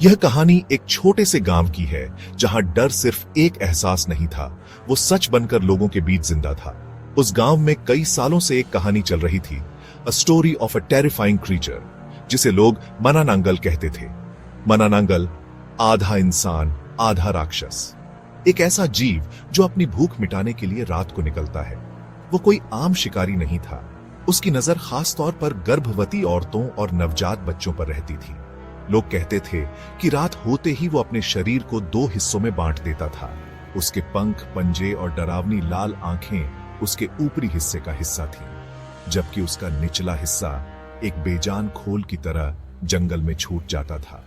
यह कहानी एक छोटे से गांव की है जहां डर सिर्फ एक एहसास नहीं था, वो सच बनकर लोगों के बीच जिंदा था। उस गांव में कई सालों से एक कहानी चल रही थी, a story of a terrifying creature, जिसे लोग मनानांगल कहते थे। मनानांगल आधा इंसान आधा राक्षस, एक ऐसा जीव जो अपनी भूख मिटाने के लिए रात को निकलता है। वो कोई आम शिकारी नहीं था। उसकी नजर खास तौर पर गर्भवती औरतों और नवजात बच्चों पर रहती थी। लोग कहते थे कि रात होते ही वो अपने शरीर को दो हिस्सों में बांट देता था। उसके पंख, पंजे और डरावनी लाल आंखें उसके ऊपरी हिस्से का हिस्सा थी, जबकि उसका निचला हिस्सा एक बेजान खोल की तरह जंगल में छूट जाता था।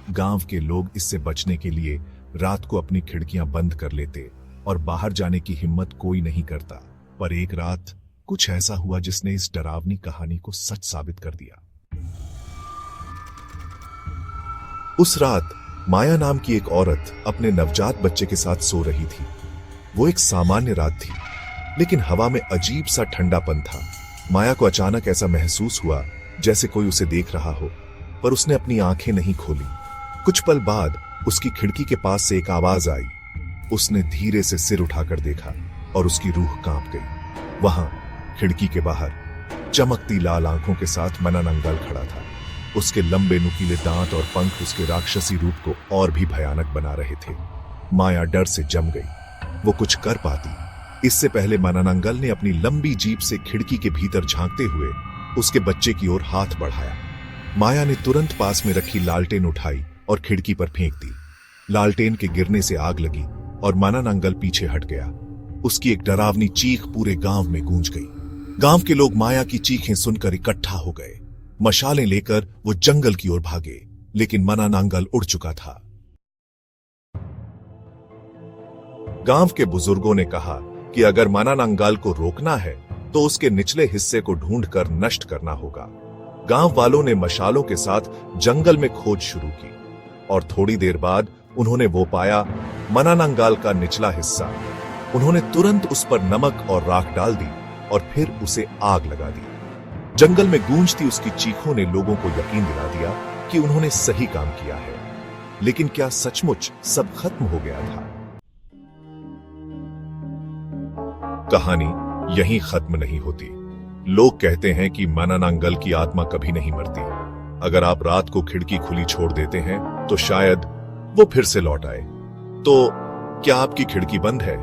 गांव के लोग इससे बचने के लिए रात को अपनी खिड़कियां बंद कर लेते और बाहर जाने की हिम्मत कोई नहीं करता। पर एक रात कुछ ऐसा हुआ जिसने इस डरावनी कहानी को सच साबित कर दिया। उस रात माया नाम की एक औरत अपने नवजात बच्चे के साथ सो रही थी। वो एक सामान्य रात थी, लेकिन हवा में अजीब सा ठंडापन था। माया को अचानक ऐसा महसूस हुआ जैसे कोई उसे देख रहा हो, पर उसने अपनी आंखें नहीं खोली। कुछ पल बाद उसकी खिड़की के पास से एक आवाज आई। उसने धीरे से सिर उठाकर देखा और उसकी रूह कांप गई। वहां खिड़की के बाहर चमकती लाल आंखों के साथ मनानांगल खड़ा था। उसके लंबे नुकीले दांत और पंख उसके राक्षसी रूप को और भी भयानक बना रहे थे। माया डर से जम गई। वो कुछ कर पाती इससे पहले मनानांगल ने अपनी लंबी जीभ से खिड़की के भीतर झांकते हुए उसके बच्चे की ओर हाथ बढ़ाया। माया ने तुरंत पास में रखी लालटेन उठाई और खिड़की पर फेंक दी। लालटेन के गिरने से आग लगी और मनानांगल पीछे हट गया। उसकी एक डरावनी चीख पूरे गांव में गूंज गई। गांव के लोग माया की चीखें सुनकर इकट्ठा हो गए। मशालें लेकर वो जंगल की ओर भागे, लेकिन मनानांगल उड़ चुका था। गांव के बुजुर्गों ने कहा कि अगर मनानांगल को रोकना है तो उसके निचले हिस्से को ढूंढकर नष्ट करना होगा। गांव वालों ने मशालों के साथ जंगल में खोज शुरू की और थोड़ी देर बाद उन्होंने वो पाया, मनानांगल का निचला हिस्सा। उन्होंने तुरंत उस पर नमक और राख डाल दी और फिर उसे आग लगा दी। जंगल में गूंजती उसकी चीखों ने लोगों को यकीन दिला दिया कि उन्होंने सही काम किया है। लेकिन क्या सचमुच सब खत्म हो गया था? कहानी यहीं खत्म नहीं होती। लोग कहते हैं कि मनानांगल की आत्मा कभी नहीं मरती। अगर आप रात को खिड़की खुली छोड़ देते हैं तो शायद वो फिर से लौट आए। तो क्या आपकी खिड़की बंद है?